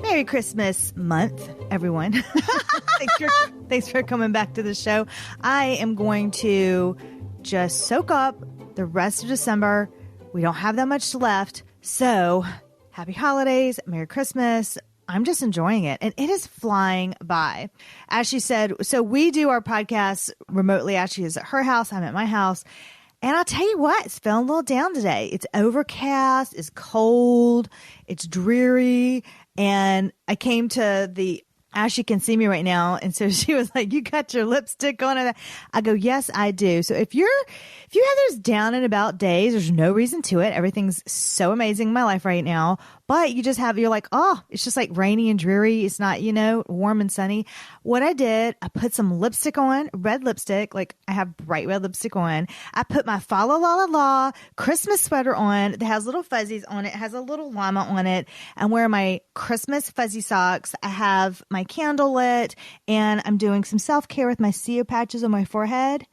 Merry Christmas month, everyone. Thanks for coming back to the show. I am going to just soak up the rest of December. We don't have that much left. So happy holidays, Merry Christmas. I'm just enjoying it. And it is flying by. As she said, so we do our podcast remotely. Ashley is at her house. I'm at my house. And I'll tell you what, it's feeling a little down today. It's overcast. It's cold. It's dreary. And I came to the, Ashley can see me right now. And so she was like, you got your lipstick on. And I go, yes, I do. So if you have those down and about days, there's no reason to it. Everything's so amazing in my life right now. But you're like, oh, it's just like rainy and dreary. It's not, warm and sunny. What I did, I put some lipstick on, red lipstick. Like I have bright red lipstick on. I put my Fa La La La La Christmas sweater on that has little fuzzies on it, has a little llama on it. I'm wearing my Christmas fuzzy socks. I have my candle lit and I'm doing some self-care with my CO patches on my forehead.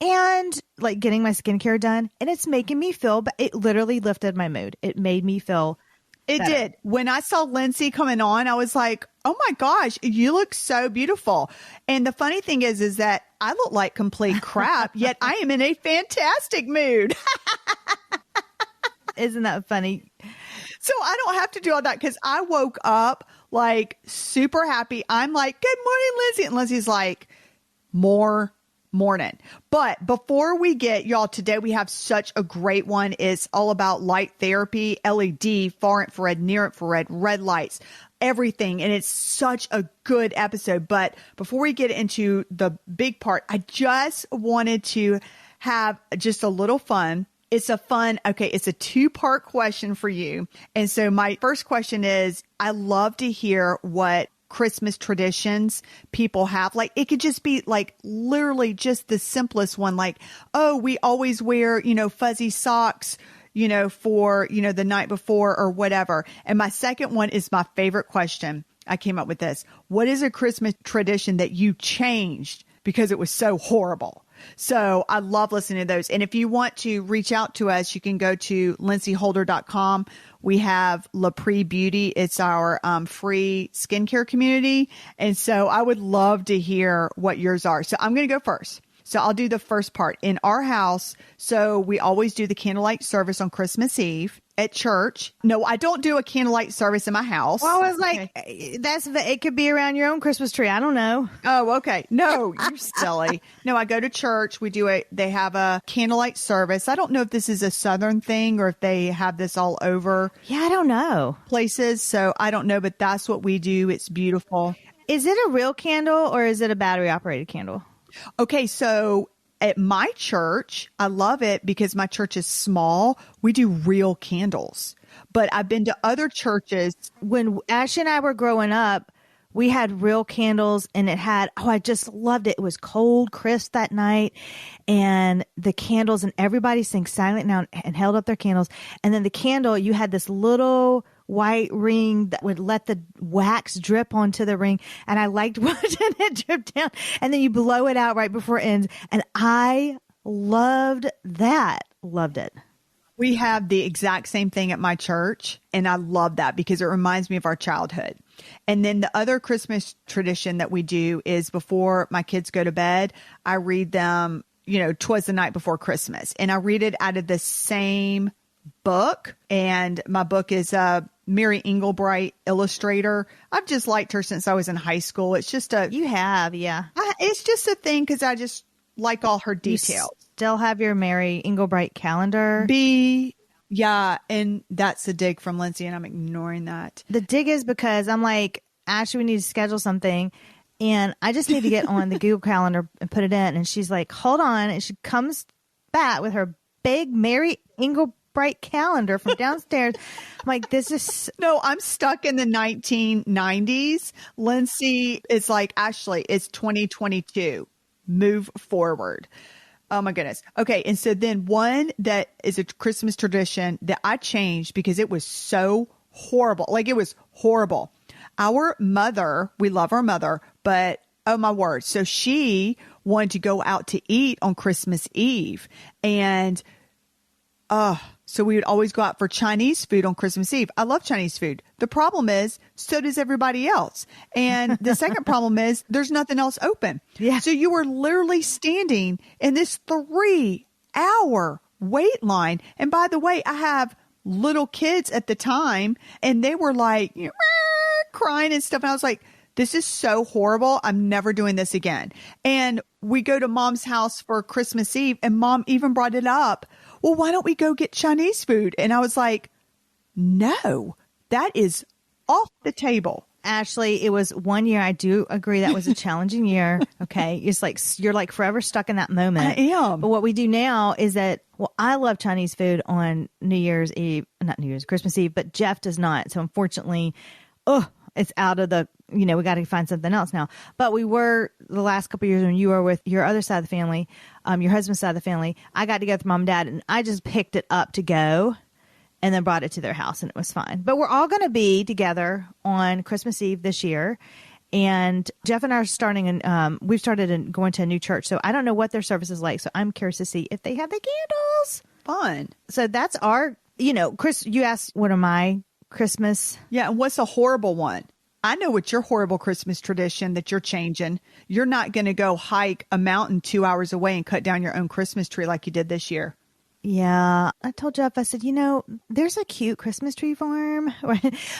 And like getting my skincare done. And it's making me feel, but it literally lifted my mood. It made me feel It better. did. When I saw Lindsay coming on, I was like, oh my gosh, you look so beautiful. And the funny thing is that I look like complete crap, yet I am in a fantastic mood. Isn't that funny? So I don't have to do all that because I woke up like super happy. I'm like, good morning, Lindsay. And Lindsay's like, more morning. But before we get y'all, today we have such a great one. It's all about light therapy, LED, far infrared, near infrared, red lights, everything. And it's such a good episode. But before we get into the big part, I just wanted to have just a little fun. It's a two-part question for you. And so my first question is, I love to hear what Christmas traditions people have. Like it could just be like literally just the simplest one. Like, oh, we always wear, fuzzy socks, for, the night before or whatever. And my second one is my favorite question. I came up with this. What is a Christmas tradition that you changed because it was so horrible? So I love listening to those. And if you want to reach out to us, you can go to lindsayholder.com. We have LaPree Beauty. It's our free skincare community. And so I would love to hear what yours are. So I'm going to go first. So I'll do the first part. In our house, so we always do the candlelight service on Christmas Eve at church. No, I don't do a candlelight service in my house. Well, I was like, it could be around your own Christmas tree. I don't know. Oh, okay. No, you're silly. No, I go to church. They have a candlelight service. I don't know if this is a Southern thing or if they have this all over. Yeah, I don't know. Places. So I don't know, but that's what we do. It's beautiful. Is it a real candle or is it a battery operated candle? Okay, so at my church, I love it because my church is small. We do real candles. But I've been to other churches. When Ashley and I were growing up, we had real candles and I just loved it. It was cold, crisp that night and the candles and everybody sang silent now and held up their candles. And then the candle, you had this little white ring that would let the wax drip onto the ring. And I liked watching it drip down. And then you blow it out right before it ends. And I loved that. Loved it. We have the exact same thing at my church. And I love that because it reminds me of our childhood. And then the other Christmas tradition that we do is before my kids go to bed, I read them, 'Twas the Night Before Christmas. And I read it out of the same book. And my book is Mary Engelbright illustrator. I've just liked her since I was in high school. It's just You have, yeah. It's just a thing because I just like all her details. You still have your Mary Engelbright calendar? Yeah, and that's a dig from Lindsay, and I'm ignoring that. The dig is because I'm like, Ashley, we need to schedule something, and I just need to get on the Google Calendar and put it in. And she's like, hold on. And she comes back with her big Mary Engelbright calendar from downstairs. I'm like, this is... No, I'm stuck in the 1990s. Lindsay is like, Ashley, it's 2022. Move forward. Oh my goodness. Okay. And so then one that is a Christmas tradition that I changed because it was so horrible. Like it was horrible. Our mother, we love our mother, but oh my word. So she wanted to go out to eat on Christmas Eve. And so we would always go out for Chinese food on Christmas Eve. I love Chinese food. The problem is, so does everybody else. And the second problem is there's nothing else open. Yeah. So you were literally standing in this 3-hour wait line. And by the way, I have little kids at the time, and they were like crying and stuff. And I was like, this is so horrible. I'm never doing this again. And we go to Mom's house for Christmas Eve, and Mom even brought it up. Well, why don't we go get Chinese food? And I was like, no, that is off the table. Ashley, it was one year. I do agree that was a challenging year. Okay. It's like, you're like forever stuck in that moment. I am. But what we do now is that, well, I love Chinese food on Christmas Eve, but Jeff does not. So unfortunately, it's out of the, we got to find something else now. But we were the last couple of years when you were with your other side of the family, your husband's side of the family, I got to go with Mom and Dad, and I just picked it up to go and then brought it to their house, and it was fine. But we're all going to be together on Christmas Eve this year. And Jeff and I are we've started going to a new church. So I don't know what their service is like. So I'm curious to see if they have the candles. Fun. So that's our, Chris, you asked what are my Christmas. Yeah. And what's a horrible one? I know what your horrible Christmas tradition that you're changing. You're not going to go hike a mountain 2 hours away and cut down your own Christmas tree like you did this year. Yeah. I told Jeff, I said, there's a cute Christmas tree farm.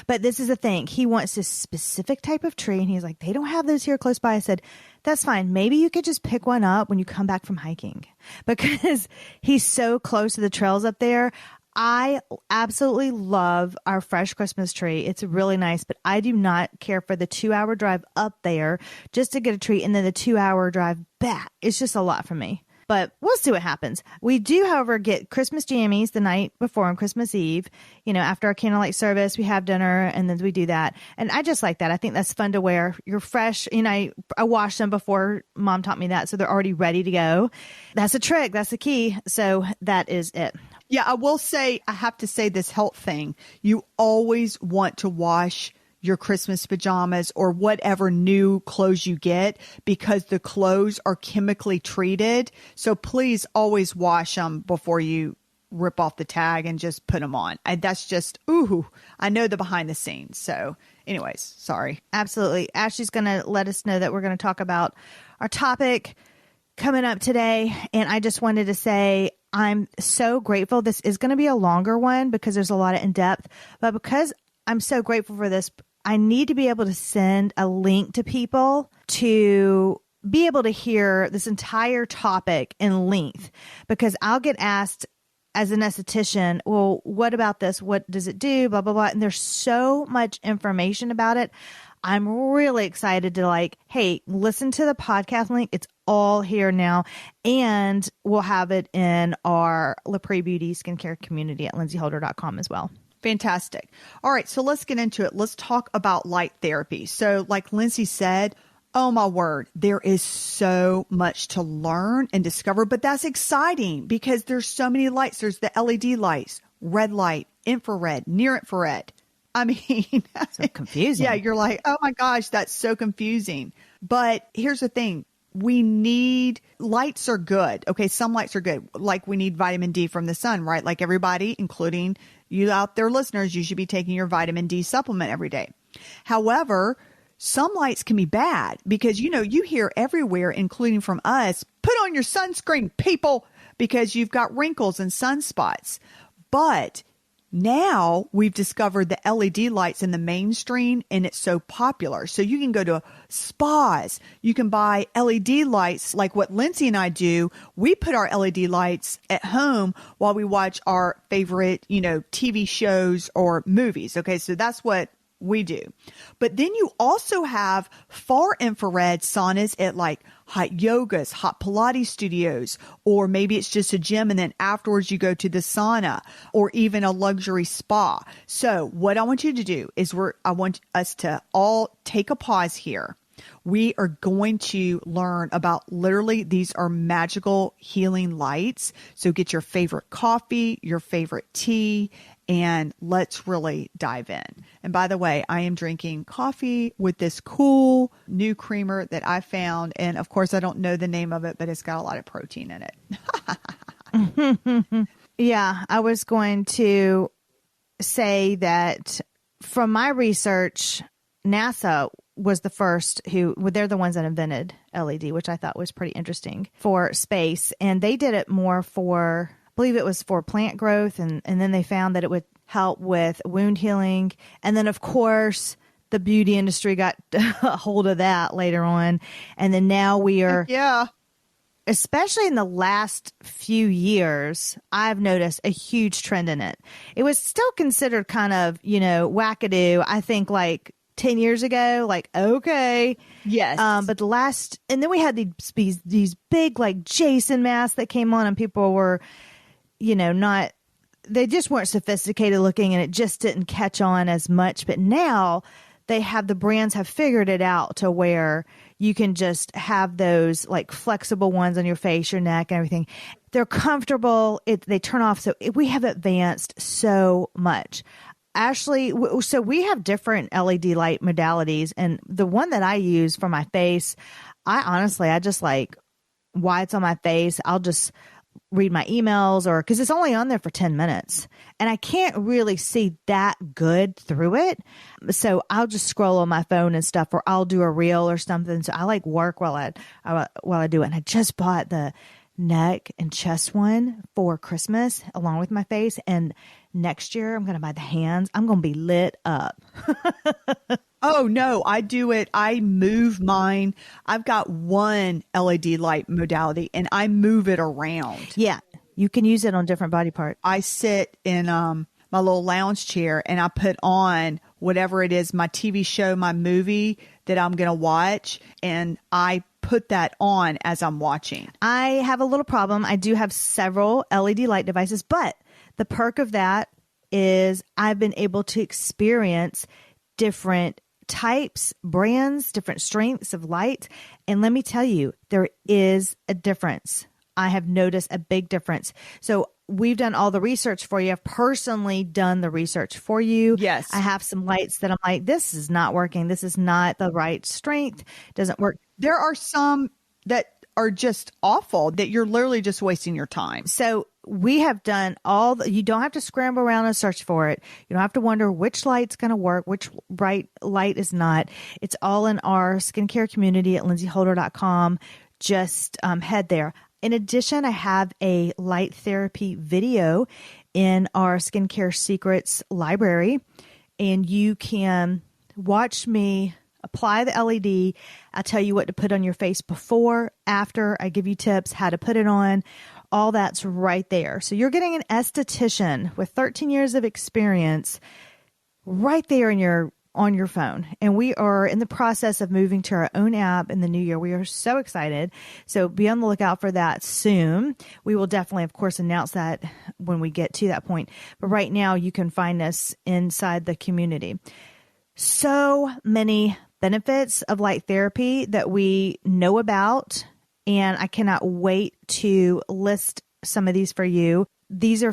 But this is the thing. He wants this specific type of tree. And he's like, they don't have those here close by. I said, that's fine. Maybe you could just pick one up when you come back from hiking. Because he's so close to the trails up there. I absolutely love our fresh Christmas tree. It's really nice, but I do not care for the 2-hour drive up there just to get a tree and then the 2-hour drive back. It's just a lot for me, but we'll see what happens. We do, however, get Christmas jammies the night before on Christmas Eve. After our candlelight service, we have dinner and then we do that. And I just like that. I think that's fun to wear. You're fresh. I washed them before Mom taught me that. So they're already ready to go. That's a trick. That's the key. So that is it. Yeah, I will say, I have to say this health thing. You always want to wash your Christmas pajamas or whatever new clothes you get because the clothes are chemically treated. So please always wash them before you rip off the tag and just put them on. That's just, I know the behind the scenes. So anyways, sorry. Absolutely. Ashley's going to let us know that we're going to talk about our topic coming up today. And I just wanted to say, I'm so grateful. This is going to be a longer one because there's a lot of in-depth, but because I'm so grateful for this, I need to be able to send a link to people to be able to hear this entire topic in length, because I'll get asked as an esthetician, well, what about this? What does it do? Blah, blah, blah. And there's so much information about it. I'm really excited to hey, listen to the podcast link. It's all here now. And we'll have it in our LaPree Beauty skincare community at lindsayholder.com as well. Fantastic. All right. So let's get into it. Let's talk about light therapy. So like Lindsay said, oh my word, there is so much to learn and discover, but that's exciting because there's so many lights. There's the LED lights, red light, infrared, near infrared. I mean, so confusing. Yeah, you're like, oh my gosh, that's so confusing. But here's the thing. Lights are good. Okay, some lights are good. Like we need vitamin D from the sun, right? Like everybody, including you out there listeners, you should be taking your vitamin D supplement every day. However, some lights can be bad because, you hear everywhere, including from us, put on your sunscreen, people, because you've got wrinkles and sunspots. But now we've discovered the LED lights in the mainstream and it's so popular. So you can go to spas. You can buy LED lights like what Lindsay and I do. We put our LED lights at home while we watch our favorite, TV shows or movies. Okay. So that's what we do. But then you also have far infrared saunas at like hot yogas, hot Pilates studios, or maybe it's just a gym and then afterwards you go to the sauna or even a luxury spa. So what I want you to do is I want us to all take a pause here. We are going to learn about literally these are magical healing lights. So get your favorite coffee, your favorite tea, and let's really dive in. And by the way, I am drinking coffee with this cool new creamer that I found. And of course, I don't know the name of it, but it's got a lot of protein in it. Yeah, I was going to say that from my research, NASA was the first they're the ones that invented LED, which I thought was pretty interesting for space. And they did it more for, I believe it was for plant growth. And then they found that it would help with wound healing. And then, of course, the beauty industry got a hold of that later on. And then now we are, especially in the last few years, I've noticed a huge trend in it. It was still considered kind of, wackadoo, I think, like 10 years ago, like, okay. Yes. But and then we had these big, like, Jason masks that came on, and people were, they just weren't sophisticated looking, and it just didn't catch on as much. But now the brands have figured it out to where you can just have those like flexible ones on your face, your neck, and everything. They're comfortable. They turn off. So we have advanced so much. Ashley, so we have different LED light modalities, and the one that I use for my face, I just like while it's on my face, I'll just read my emails because it's only on there for 10 minutes and I can't really see that good through it. So I'll just scroll on my phone and stuff, or I'll do a reel or something. So I like work while I do it. And I just bought the neck and chest one for Christmas along with my face. And next year I'm going to buy the hands. I'm going to be lit up. Oh, no, I do it. I move mine. I've got one LED light modality and I move it around. Yeah. You can use it on different body parts. I sit in my little lounge chair and I put on whatever it is, my TV show, my movie that I'm going to watch. And I put that on as I'm watching. I have a little problem. I do have several LED light devices, but the perk of that is I've been able to experience different types, brands, different strengths of light. And let me tell you, there is a difference. I have noticed a big difference. So we've done all the research for you. I've personally done the research for you. Yes. I have some lights that I'm like, this is not working. This is not the right strength. Doesn't work. There are some that are just awful that you're literally just wasting your time. So we have done you don't have to scramble around and search for it. You don't have to wonder which light's going to work, which bright light is not. It's all in our skincare community at lindsayholder.com. Just head there. In addition, I have a light therapy video in our Skincare Secrets library, and you can watch me apply the LED. I'll tell you what to put on your face before, after. I give you tips how to put it on. All that's right there. So you're getting an esthetician with 13 years of experience right there on your phone. And we are in the process of moving to our own app in the new year. We are so excited. So be on the lookout for that soon. We will definitely, of course, announce that when we get to that point. But right now you can find us inside the community. So many benefits of light therapy that we know about, and I cannot wait to list some of these for you. These are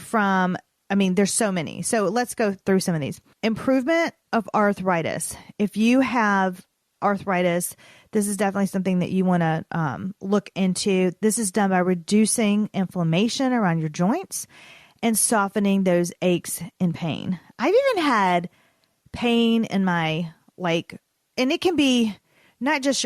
there's so many. So let's go through some of these. Improvement of arthritis. If you have arthritis, this is definitely something that you want to look into. This is done by reducing inflammation around your joints and softening those aches and pain. I've even had pain in my, and it can be not just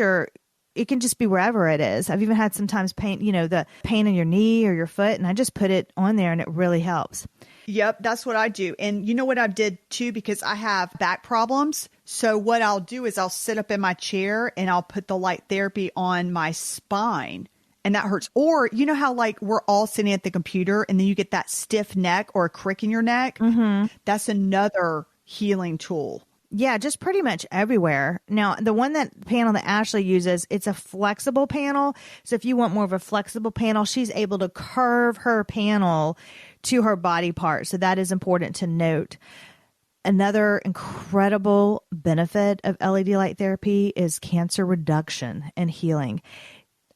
it can just be wherever it is. I've even had sometimes pain, the pain in your knee or your foot, and I just put it on there and it really helps. Yep, that's what I do. And you know what I did too, because I have back problems. So what I'll do is I'll sit up in my chair and I'll put the light therapy on my spine, and that hurts. Or you know how we're all sitting at the computer and then you get that stiff neck or a crick in your neck? Mm-hmm. That's another healing tool. Yeah, just pretty much everywhere. Now, the panel that Ashley uses, it's a flexible panel. So if you want more of a flexible panel, she's able to curve her panel to her body part. So that is important to note. Another incredible benefit of LED light therapy is cancer reduction and healing.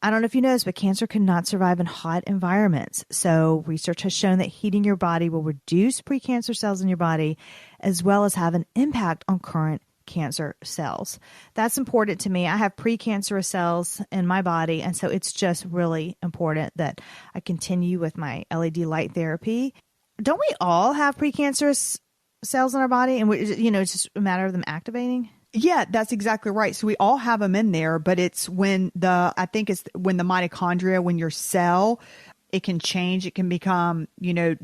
I don't know if you know this, but cancer cannot survive in hot environments. So research has shown that heating your body will reduce precancer cells in your body, as well as have an impact on current cancer cells. That's important to me. I have precancerous cells in my body, and so it's just really important that I continue with my LED light therapy. Don't we all have precancerous cells in our body, and it's just a matter of them activating? Yeah, that's exactly right. So we all have them in there, but it's when the mitochondria, when your cell, it can change. It can become,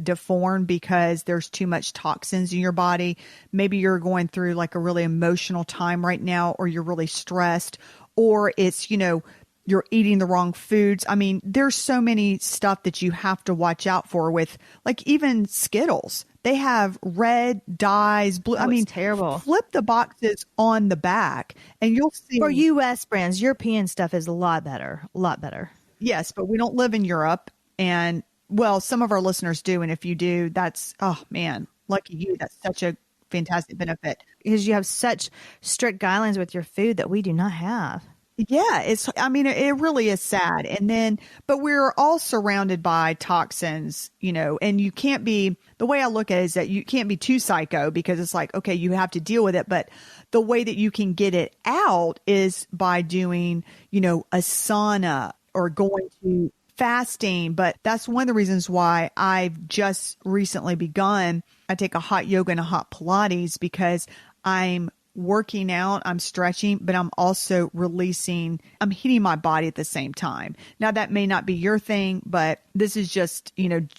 deformed because there's too much toxins in your body. Maybe you're going through like a really emotional time right now, or you're really stressed, or it's, you're eating the wrong foods. I mean, there's so many stuff that you have to watch out for with, like, even Skittles. They have red dyes, blue. Oh, it's terrible. Flip the boxes on the back and you'll see. For U.S. brands, European stuff is a lot better. A lot better. Yes, but we don't live in Europe. And, well, some of our listeners do. And if you do, that's, oh, man, lucky you. That's such a fantastic benefit. Because you have such strict guidelines with your food that we do not have. Yeah, it really is sad. And then, but we're all surrounded by toxins, and you can't be, the way I look at it is that you can't be too psycho, because it's like, okay, you have to deal with it. But the way that you can get it out is by doing, a sauna or going to fasting. But that's one of the reasons why I've just recently begun. I take a hot yoga and a hot Pilates, because I'm working out, I'm stretching, but I'm also releasing, I'm heating my body at the same time. Now, that may not be your thing, but this is just,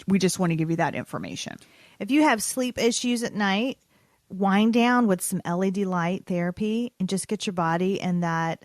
we just want to give you that information. If you have sleep issues at night, wind down with some LED light therapy and just get your body in that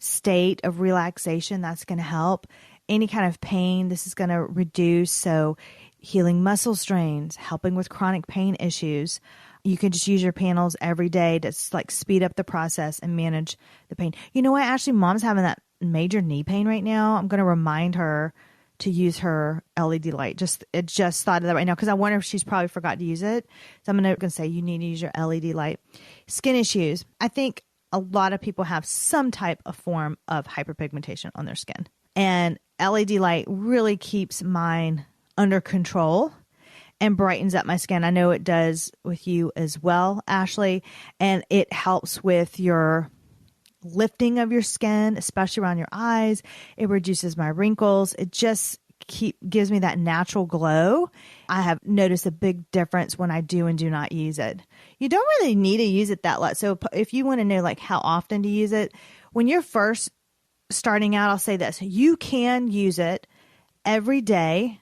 state of relaxation. That's going to help. Any kind of pain, this is going to reduce. So healing muscle strains, helping with chronic pain issues. You can just use your panels every day to like speed up the process and manage the pain. You know what? Actually, Mom's having that major knee pain right now. I'm going to remind her to use her LED light. It just thought of that right now, because I wonder if she's probably forgot to use it. So I'm going to say you need to use your LED light. Skin issues. I think a lot of people have some type of form of hyperpigmentation on their skin. And LED light really keeps mine under control and brightens up my skin. I know it does with you as well, Ashley. And it helps with your lifting of your skin, especially around your eyes. It reduces my wrinkles. It just gives me that natural glow. I have noticed a big difference when I do and do not use it. You don't really need to use it that lot. So if you want to know like how often to use it, when you're first starting out, I'll say this: you can use it every day.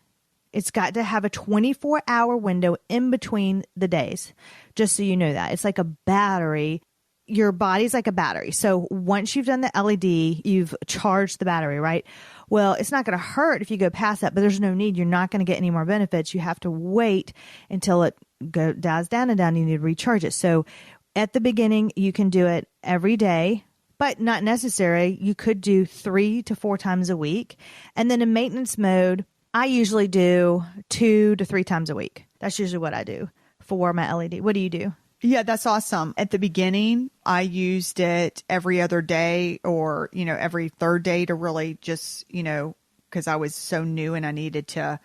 It's got to have a 24-hour window in between the days, just so you know that. It's like a battery. Your body's like a battery. So once you've done the LED, you've charged the battery, right? Well, it's not going to hurt if you go past that, but there's no need. You're not going to get any more benefits. You have to wait until it dies down and down. You need to recharge it. So at the beginning, you can do it every day, but not necessary. You could do 3 to 4 times a week. And then in maintenance mode, I usually do 2 to 3 times a week. That's usually what I do for my LED. What do you do? Yeah, that's awesome. At the beginning, I used it every other day, or, every third day, to really just, because I was so new and I needed to,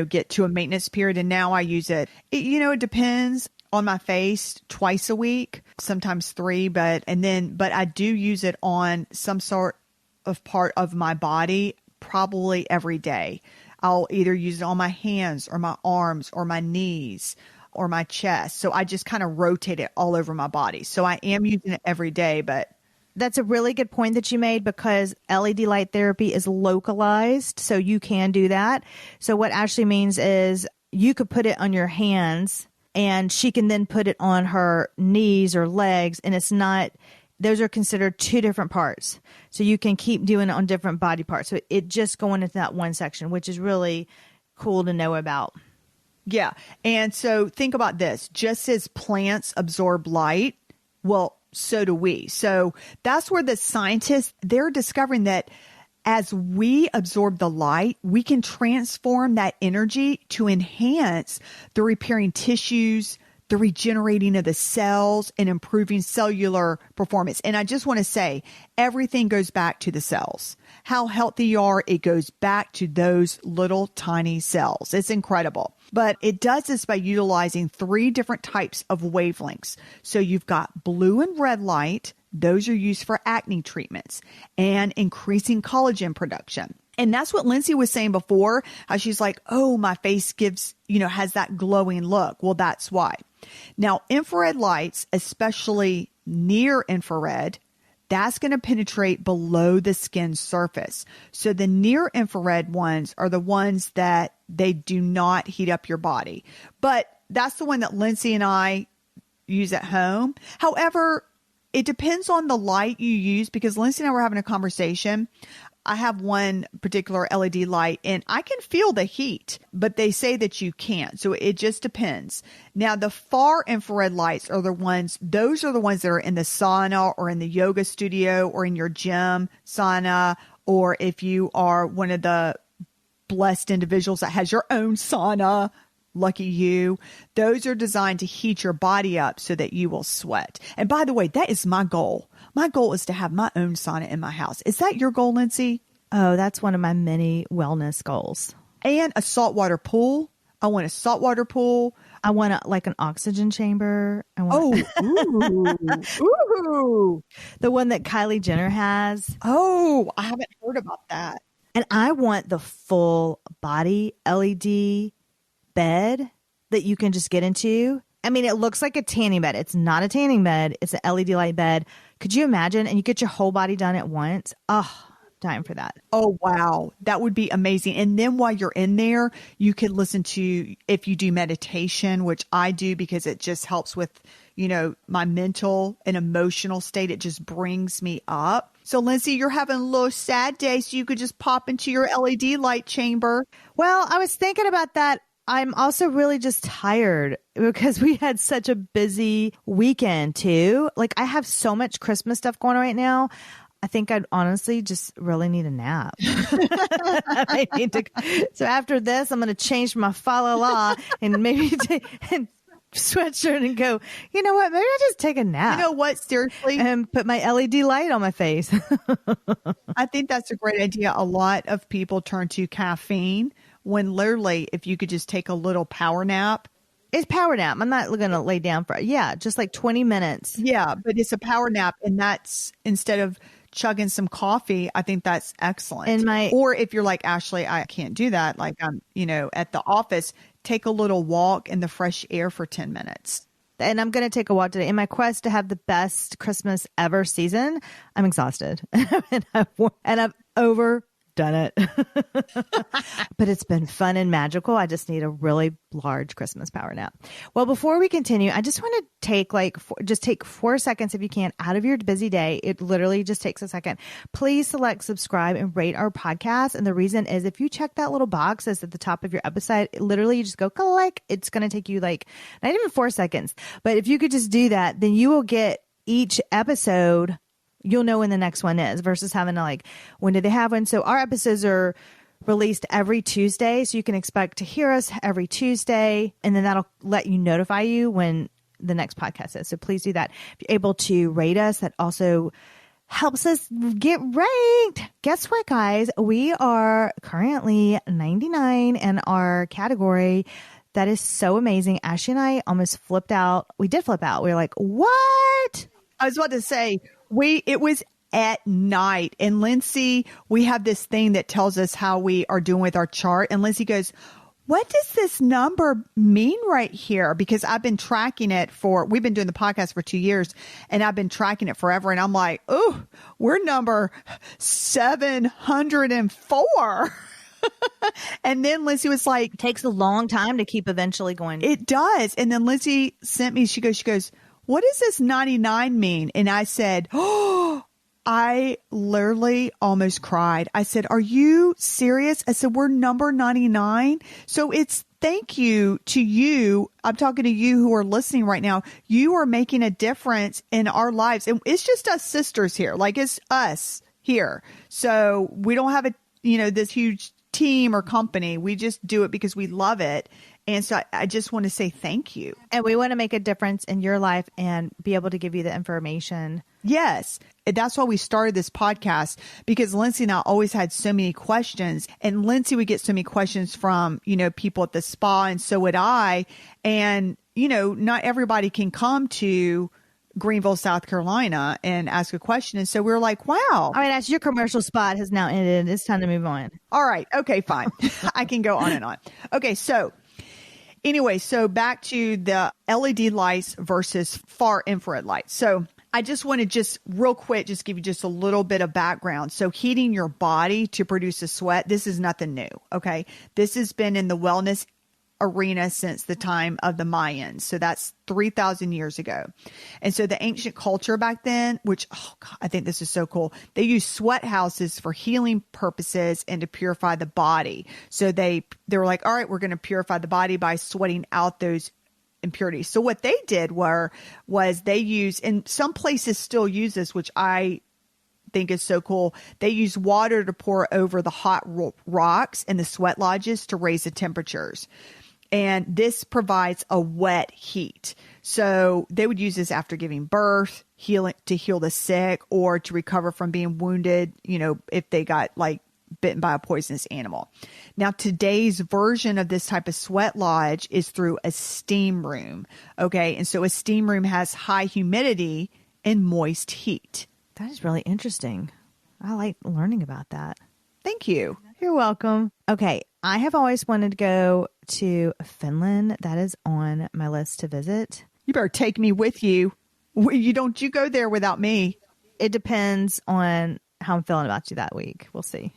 get to a maintenance period. And now I use it. It depends on my face, twice a week, sometimes 3, but I do use it on some sort of part of my body, probably every day. I'll either use it on my hands or my arms or my knees or my chest. So I just kind of rotate it all over my body. So I am using it every day, but that's a really good point that you made, because LED light therapy is localized. So you can do that. So what Ashley means is you could put it on your hands and she can then put it on her knees or legs. And it's not, those are considered 2 different parts. So you can keep doing it on different body parts. So it just going into that one section, which is really cool to know about. Yeah. And so think about this. Just as plants absorb light, well, so do we. So that's where the scientists, they're discovering that as we absorb the light, we can transform that energy to enhance the repairing tissues, the regenerating of the cells and improving cellular performance. And I just want to say, everything goes back to the cells. How healthy you are, it goes back to those little tiny cells. It's incredible. But it does this by utilizing 3 different types of wavelengths. So you've got blue and red light. Those are used for acne treatments and increasing collagen production. And that's what Lindsay was saying before, how she's like, oh, my face gives, has that glowing look. Well, that's why. Now, infrared lights, especially near infrared, that's going to penetrate below the skin surface. So the near infrared ones are the ones that they do not heat up your body. But that's the one that Lindsay and I use at home. However, it depends on the light you use, because Lindsay and I were having a conversation. I have one particular LED light and I can feel the heat, but they say that you can't. So it just depends. Now, the far infrared lights are those are the ones that are in the sauna or in the yoga studio or in your gym sauna, or if you are one of the blessed individuals that has your own sauna, lucky you. Those are designed to heat your body up so that you will sweat. And by the way, that is my goal. My goal is to have my own sauna in my house. Is that your goal, Lindsay? Oh, that's one of my many wellness goals. And a saltwater pool. I want a saltwater pool. I want an oxygen chamber. Ooh. The one that Kylie Jenner has. Oh, I haven't heard about that. And I want the full body LED bed that you can just get into. I mean, it looks like a tanning bed. It's not a tanning bed. It's an LED light bed. Could you imagine? And you get your whole body done at once. Oh, dying for that. Oh, wow. That would be amazing. And then while you're in there, you could listen to, if you do meditation, which I do because it just helps with, my mental and emotional state. It just brings me up. So Lindsay, you're having a little sad day, so you could just pop into your LED light chamber. Well, I was thinking about that. I'm also really just tired because we had such a busy weekend too. Like, I have so much Christmas stuff going on right now. I think I'd honestly just really need a nap. I need to. So after this, I'm going to change my fa la la and maybe and sweatshirt and go, you know what? Maybe I'll just take a nap. You know what? Seriously. And put my LED light on my face. I think that's a great idea. A lot of people turn to caffeine when literally, if you could just take a little power nap. It's power nap. I'm not going to lay down for, just like 20 minutes. Yeah, but it's a power nap. And that's instead of chugging some coffee, I think that's excellent. Or if you're like, Ashley, I can't do that. Like I'm, at the office, take a little walk in the fresh air for 10 minutes. And I'm going to take a walk today. In my quest to have the best Christmas ever season, I'm exhausted. and I've overdone it. But it's been fun and magical. I just need a really large Christmas power nap. Well, before we continue, I just want to take take 4 seconds, if you can, out of your busy day. It literally just takes a second. Please select subscribe and rate our podcast. And the reason is, if you check that little box that's at the top of your episode, literally you just go click. It's going to take you not even 4 seconds. But if you could just do that, then you will get each episode. You'll know when the next one is versus having to when did they have one? So our episodes are released every Tuesday. So you can expect to hear us every Tuesday, and then that'll notify you when the next podcast is. So please do that. If you're able to rate us, that also helps us get ranked. Guess what, guys? We are currently 99 in our category. That is so amazing. Ashley and I almost flipped out. We did flip out. We were like, what? I was about to say, it was at night, and Lindsay, we have this thing that tells us how we are doing with our chart. And Lindsay goes, what does this number mean right here? Because I've been tracking it we've been doing the podcast for 2 years, and I've been tracking it forever. And I'm like, oh, we're number 704. And then Lindsay was like, it takes a long time to keep eventually going. It does. And then Lindsay sent me, she goes, what does this 99 mean? And I said, oh, I literally almost cried. I said, are you serious? I said, we're number 99. So it's thank you to you. I'm talking to you who are listening right now. You are making a difference in our lives. And it's just us sisters here. Like, it's us here. So we don't have this huge team or company. We just do it because we love it. And so I just want to say thank you. And we want to make a difference in your life and be able to give you the information. Yes. That's why we started this podcast, because Lindsay and I always had so many questions, and Lindsay would get so many questions from, people at the spa, and so would I. And, not everybody can come to Greenville, South Carolina and ask a question. And so we were like, wow. I mean, as your commercial spot has now ended, it's time to move on. All right. Okay, fine. I can go on and on. Okay. So anyway, so back to the LED lights versus far infrared lights. So I just want to just real quick, just give you just a little bit of background. So heating your body to produce a sweat, this is nothing new. Okay. This has been in the wellness arena since the time of the Mayans. So that's 3,000 years ago. And so the ancient culture back then, which, oh God, I think this is so cool. They used sweat houses for healing purposes and to purify the body. So they were like, all right, we're going to purify the body by sweating out those impurities. So what they did was they use, and some places still use this, which I think is so cool. They use water to pour over the hot rocks in the sweat lodges to raise the temperatures. And this provides a wet heat. So they would use this after giving birth, to heal the sick, or to recover from being wounded, if they got bitten by a poisonous animal. Now, today's version of this type of sweat lodge is through a steam room. Okay. And so a steam room has high humidity and moist heat. That is really interesting. I like learning about that. Thank you. You're welcome. Okay. I have always wanted to go to Finland. That is on my list to visit. You better take me with you. You go there without me. It depends on how I'm feeling about you that week. We'll see.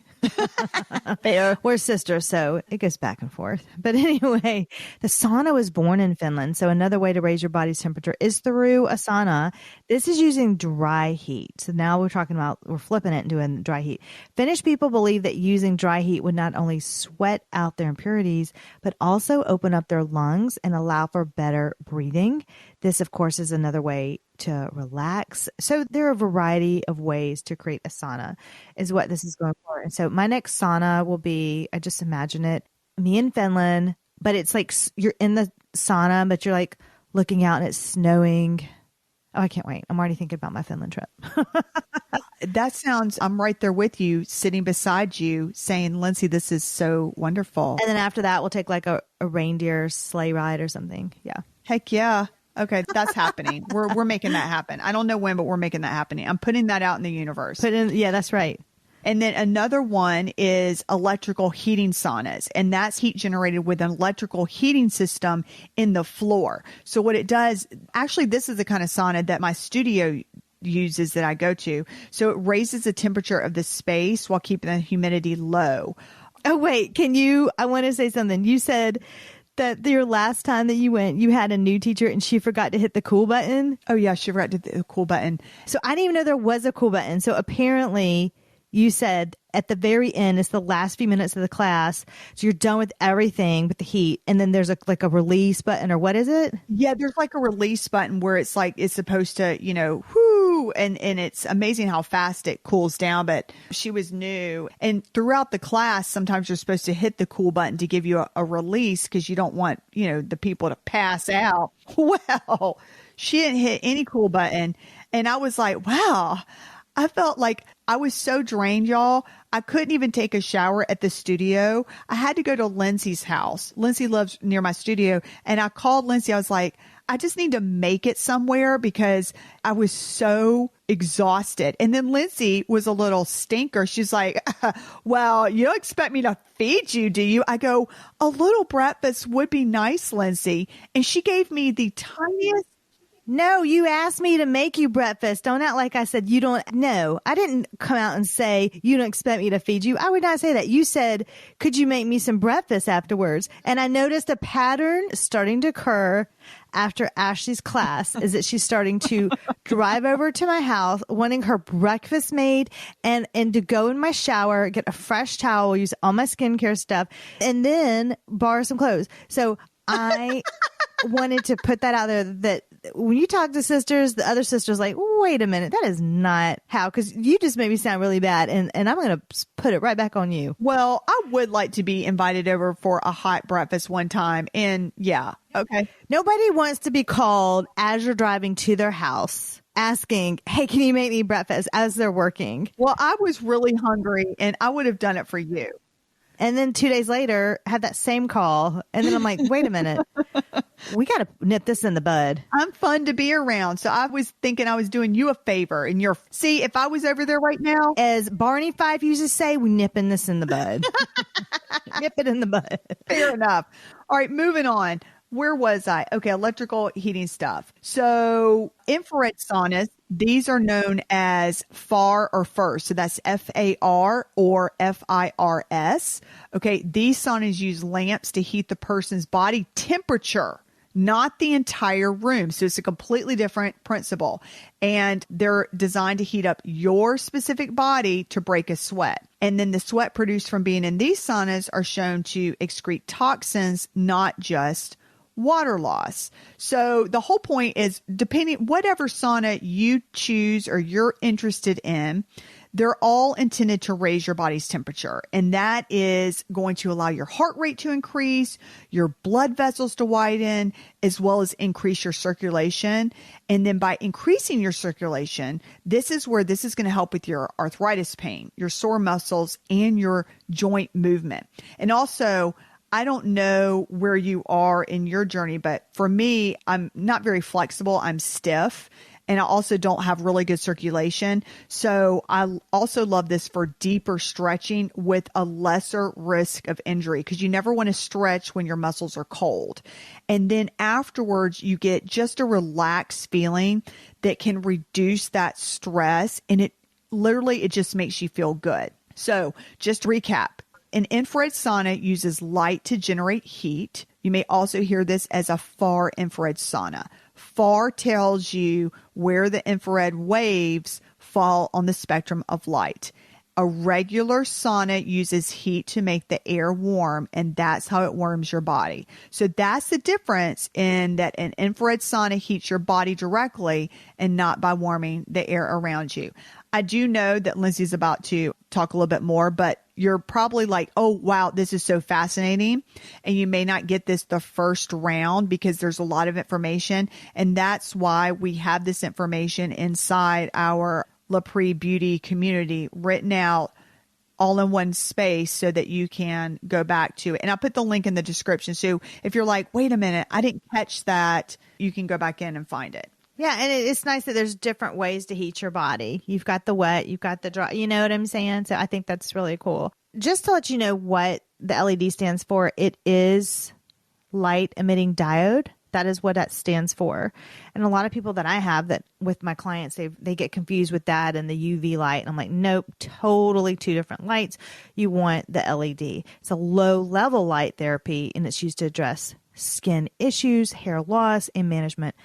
Fair. We're sisters, so it goes back and forth. But anyway, the sauna was born in Finland. So another way to raise your body's temperature is through a sauna. This is using dry heat. So now we're flipping it and doing dry heat. Finnish people believe that using dry heat would not only sweat out their impurities, but also open up their lungs and allow for better breathing. This, of course, is another way to relax. So there are a variety of ways to create a sauna is what this is going for. And so my next sauna will be, I just imagine it, me in Finland, but it's like you're in the sauna, but you're like looking out and it's snowing. Oh, I can't wait. I'm already thinking about my Finland trip. I'm right there with you, sitting beside you saying, Lindsay, this is so wonderful. And then after that, we'll take like a reindeer sleigh ride or something. Yeah. Heck yeah. Okay, that's happening. We're making that happen. I don't know when, but we're making that happening. I'm putting that out in the universe. Yeah, that's right. And then another one is electrical heating saunas, and that's heat generated with an electrical heating system in the floor. So what it does, actually, this is the kind of sauna that my studio uses that I go to. So it raises the temperature of the space while keeping the humidity low. Oh, wait, I want to say something. You said that your last time that you went, you had a new teacher and she forgot to hit the cool button. Oh yeah, she forgot to hit the cool button. So I didn't even know there was a cool button. So apparently you said at the very end, it's the last few minutes of the class. So you're done with everything with the heat. And then there's a release button, or what is it? Yeah, there's like a release button where it's supposed to, whoo. And it's amazing how fast it cools down. But she was new. And throughout the class, sometimes you're supposed to hit the cool button to give you a release because you don't want, the people to pass out. Well, she didn't hit any cool button. And I was like, wow. I felt like I was so drained, y'all. I couldn't even take a shower at the studio. I had to go to Lindsay's house. Lindsay lives near my studio. And I called Lindsay. I was like, I just need to make it somewhere because I was so exhausted. And then Lindsay was a little stinker. She's like, well, you don't expect me to feed you, do you? I go, a little breakfast would be nice, Lindsay. And she gave me the tiniest. No, you asked me to make you breakfast. Don't act like I said you don't. No, I didn't come out and say you don't expect me to feed you. I would not say that. You said, could you make me some breakfast afterwards? And I noticed a pattern starting to occur after Ashley's class is that she's starting to drive over to my house, wanting her breakfast made and to go in my shower, get a fresh towel, use all my skincare stuff, and then borrow some clothes. So I wanted to put that out there that when you talk to sisters, the other sister's like, wait a minute, that is not how, because you just made me sound really bad. And I'm going to put it right back on you. Well, I would like to be invited over for a hot breakfast one time. And yeah, okay. Nobody wants to be called as you're driving to their house asking, hey, can you make me breakfast as they're working? Well, I was really hungry and I would have done it for you. And then 2 days later, had that same call. And then I'm like, wait a minute. We got to nip this in the bud. I'm fun to be around. So I was thinking I was doing you a favor. And see, if I was over there right now. As Barney Fife used to say, we nipping this in the bud. Nip it in the bud. Fair enough. All right, moving on. Where was I? Okay, electrical heating stuff. So infrared saunas, these are known as FAR or FIRS. So that's FAR or FIRS. Okay, these saunas use lamps to heat the person's body temperature, not the entire room. So it's a completely different principle. And they're designed to heat up your specific body to break a sweat. And then the sweat produced from being in these saunas are shown to excrete toxins, not just water loss. So the whole point is, depending whatever sauna you choose or you're interested in, they're all intended to raise your body's temperature. And that is going to allow your heart rate to increase, your blood vessels to widen, as well as increase your circulation. And then by increasing your circulation, this is where this is going to help with your arthritis pain, your sore muscles, and your joint movement. And also, I don't know where you are in your journey, but for me, I'm not very flexible. I'm stiff, and I also don't have really good circulation. So I also love this for deeper stretching with a lesser risk of injury, because you never want to stretch when your muscles are cold. And then afterwards, you get just a relaxed feeling that can reduce that stress, and it just makes you feel good. So just to recap. An infrared sauna uses light to generate heat. You may also hear this as a far infrared sauna. Far tells you where the infrared waves fall on the spectrum of light. A regular sauna uses heat to make the air warm, and that's how it warms your body. So that's the difference, in that an infrared sauna heats your body directly and not by warming the air around you. I do know that Lindsay's about to talk a little bit more, but you're probably like, oh, wow, this is so fascinating. And you may not get this the first round because there's a lot of information. And that's why we have this information inside our LaPree Beauty community written out all in one space so that you can go back to it. And I'll put the link in the description. So if you're like, wait a minute, I didn't catch that, you can go back in and find it. Yeah, and it's nice that there's different ways to heat your body. You've got the wet, you've got the dry, you know what I'm saying? So I think that's really cool. Just to let you know what the LED stands for, it is light emitting diode. That is what that stands for. And a lot of people that I have that with my clients, they get confused with that and the UV light. And I'm like, nope, totally two different lights. You want the LED. It's a low level light therapy, and it's used to address skin issues, hair loss, and management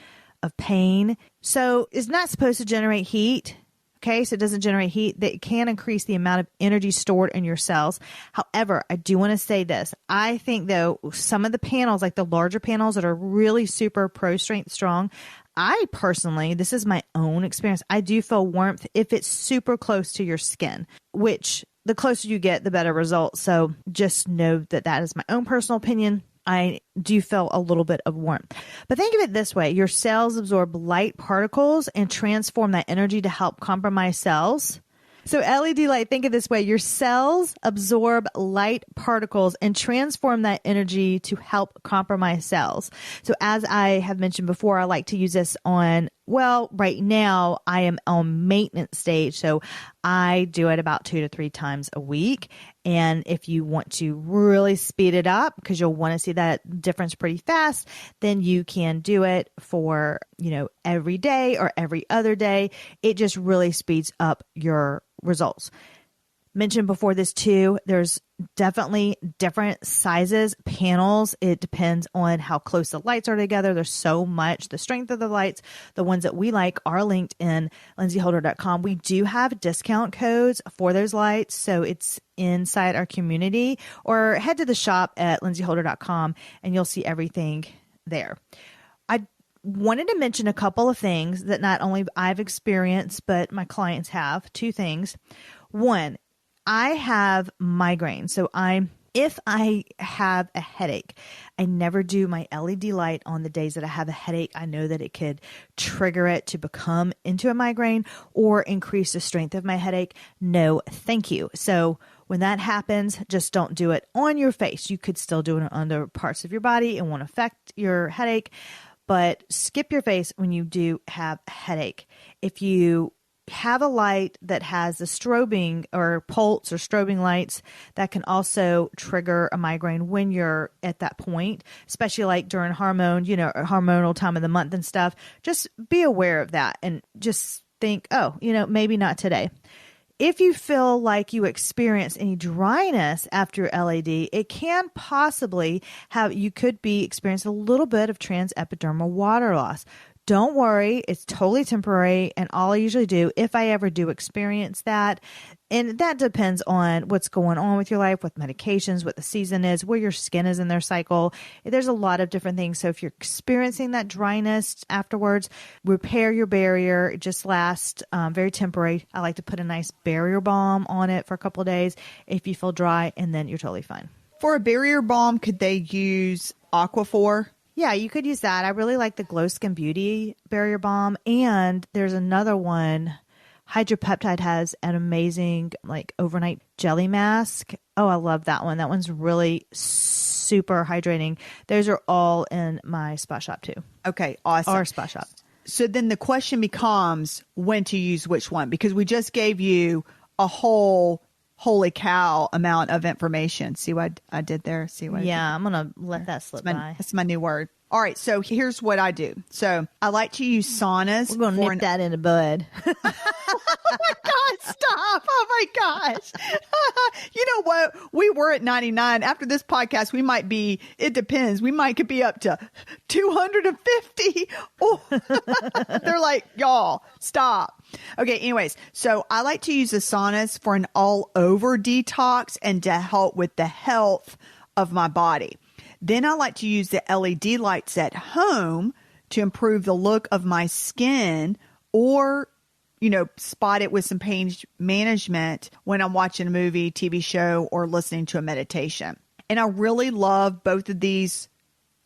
of pain. So it's not supposed to generate heat. Okay, so it doesn't generate heat. That can increase the amount of energy stored in your cells. However, I do want to say this. I think, though, some of the panels, like the larger panels that are really super pro strength strong, I personally, this is my own experience, I do feel warmth if it's super close to your skin, which the closer you get, the better results. So just know that that is my own personal opinion. I do feel a little bit of warmth. But think of it this way. Your cells absorb light particles and transform that energy to help compromise cells. So LED light, think of it this way. Your cells absorb light particles and transform that energy to help compromise cells. So as I have mentioned before, I like to use this on, well, right now I am on maintenance stage. So I do it about 2 to 3 times a week. And if you want to really speed it up, because you'll want to see that difference pretty fast, then you can do it for, every day or every other day. It just really speeds up your results. Mentioned before this too, there's definitely different sizes, panels. It depends on how close the lights are together. There's so much. The strength of the lights, the ones that we like are linked in lindsayholder.com. We do have discount codes for those lights. So it's inside our community, or head to the shop at lindsayholder.com and you'll see everything there. I wanted to mention a couple of things that not only I've experienced, but my clients have. Two things. One, I have migraines. So if I have a headache, I never do my LED light on the days that I have a headache. I know that it could trigger it to become into a migraine or increase the strength of my headache. No, thank you. So when that happens, just don't do it on your face. You could still do it on other parts of your body. It won't affect your headache, but skip your face when you do have a headache. If you have a light that has the strobing or pulse or strobing lights, that can also trigger a migraine when you're at that point, especially like during hormonal time of the month and stuff. Just be aware of that and just think, maybe not today. If you feel like you experience any dryness after LED, it can possibly you could be experiencing a little bit of transepidermal water loss. Don't worry, it's totally temporary. And all I usually do, if I ever do experience that, and that depends on what's going on with your life, with medications, what the season is, where your skin is in their cycle. There's a lot of different things. So if you're experiencing that dryness afterwards, repair your barrier. It just lasts very temporary. I like to put a nice barrier balm on it for a couple of days if you feel dry, and then you're totally fine. For a barrier balm, could they use Aquaphor? Yeah, you could use that. I really like the Glow Skin Beauty Barrier Balm. And there's another one. Hydropeptide has an amazing overnight jelly mask. Oh, I love that one. That one's really super hydrating. Those are all in my spa shop too. Okay, awesome. Our spa shop. So then the question becomes when to use which one, because we just gave you a whole holy cow amount of information. See what I did there? See what? Yeah, I'm going to let that slip by. That's my new word. All right. So here's what I do. So I like to use saunas. We're going to nip that in the bud. Oh my God, stop. Oh my gosh. You know what? We were at 99. After this podcast, we might be, it depends. We might could be up to 250. Oh, they're like, y'all, stop. Okay. Anyways, so I like to use the saunas for an all over detox and to help with the health of my body. Then I like to use the LED lights at home to improve the look of my skin or, spot it with some pain management when I'm watching a movie, TV show, or listening to a meditation. And I really love both of these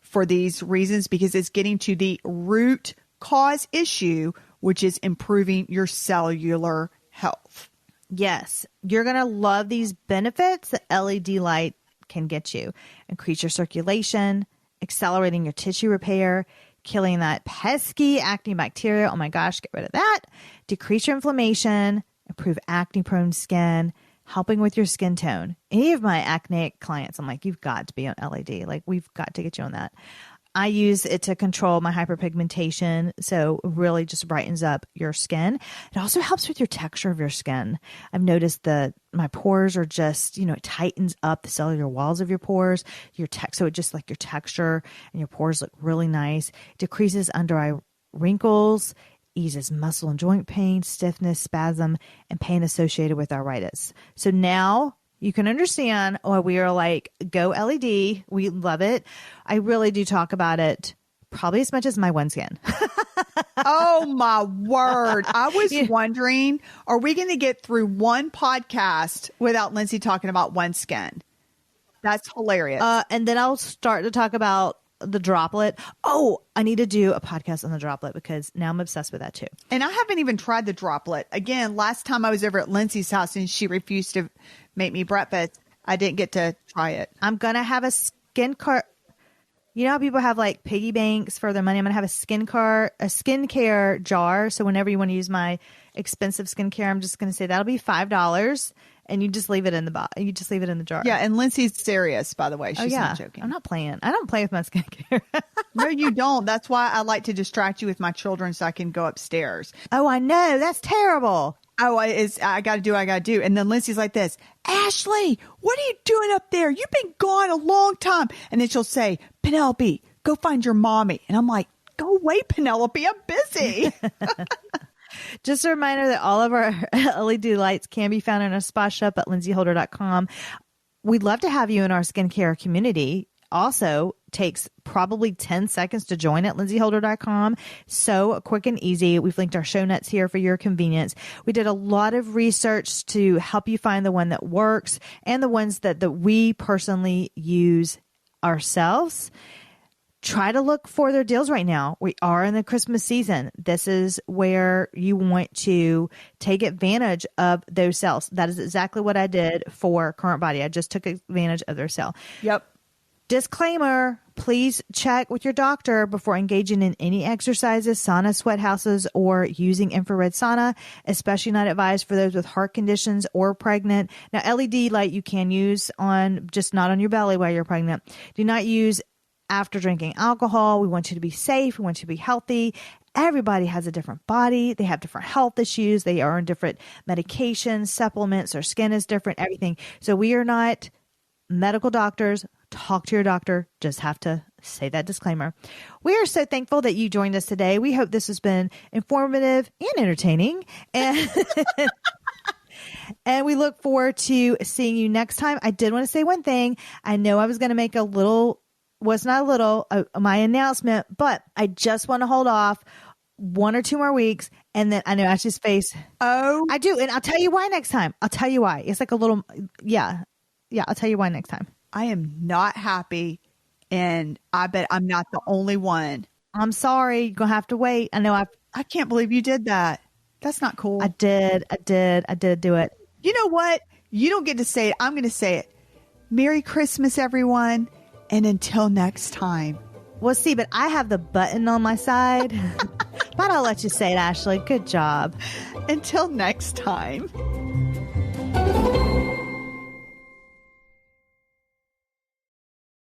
for these reasons because it's getting to the root cause issue, which is improving your cellular health. Yes, you're going to love these benefits that LED light can get you. Increase your circulation, accelerating your tissue repair, killing that pesky acne bacteria. Oh my gosh, get rid of that. Decrease your inflammation, improve acne-prone skin, helping with your skin tone. Any of my acne clients, I'm like, you've got to be on LED. We've got to get you on that. I use it to control my hyperpigmentation, so it really just brightens up your skin. It also helps with your texture of your skin. I've noticed that my pores are just, it tightens up the cellular walls of your pores. So it just your texture and your pores look really nice. It decreases under eye wrinkles, eases muscle and joint pain, stiffness, spasm, and pain associated with arthritis. So now you can understand why we are like, go LED. We love it. I really do talk about it probably as much as my OneSkin. Oh my word. I was wondering, are we going to get through one podcast without Lindsay talking about OneSkin? That's hilarious. And then I'll start to talk about the droplet. Oh, I need to do a podcast on the droplet because now I'm obsessed with that too. And I haven't even tried the droplet. Again, last time I was over at Lindsay's house and she refused to make me breakfast, I didn't get to try it. I'm going to have a skincare. You know how people have piggy banks for their money? I'm going to have a skincare jar. So whenever you want to use my expensive skincare, I'm just going to say that'll be $5. And you just leave it in the jar. Yeah, and Lindsay's serious, by the way. She's not joking. I'm not playing. I don't play with my skincare. No, you don't. That's why I like to distract you with my children so I can go upstairs. Oh, I know. That's terrible. Oh, I got to do what I got to do. And then Lindsay's like this, Ashley, what are you doing up there? You've been gone a long time. And then she'll say, Penelope, go find your mommy. And I'm like, go away, Penelope. I'm busy. Just a reminder that all of our LED lights can be found in our spa shop at lindsayholder.com. We'd love to have you in our skincare community. also takes probably 10 seconds to join at lindsayholder.com. So quick and easy. We've linked our show notes here for your convenience. We did a lot of research to help you find the one that works and the ones that we personally use ourselves. Try to look for their deals right now. We are in the Christmas season. This is where you want to take advantage of those sales. That is exactly what I did for Current Body. I just took advantage of their sale. Yep. Disclaimer, please check with your doctor before engaging in any exercises, sauna, sweat houses, or using infrared sauna, especially not advised for those with heart conditions or pregnant. Now, LED light you can use on, just not on your belly while you're pregnant. Do not use after drinking alcohol. We want you to be safe. We want you to be healthy. Everybody has a different body. They have different health issues. They are on different medications, supplements, their skin is different, everything. So we are not medical doctors. Talk to your doctor. Just have to say that disclaimer. We are so thankful that you joined us today. We hope this has been informative and entertaining. And and we look forward to seeing you next time. I did want to say one thing. I know I was going to make my announcement, but I just want to hold off 1 or 2 more weeks. And then I know Ashley's face. Oh, I do. And I'll tell you why next time. I'll tell you why. It's like a little, yeah, I'll tell you why next time. I am not happy, and I bet I'm not the only one. I'm sorry. You're going to have to wait. I know I can't believe you did that. That's not cool. I did do it. You know what? You don't get to say it. I'm going to say it. Merry Christmas, everyone. And until next time. We'll see, but I have the button on my side. But I'll let you say it, Ashley. Good job. Until next time.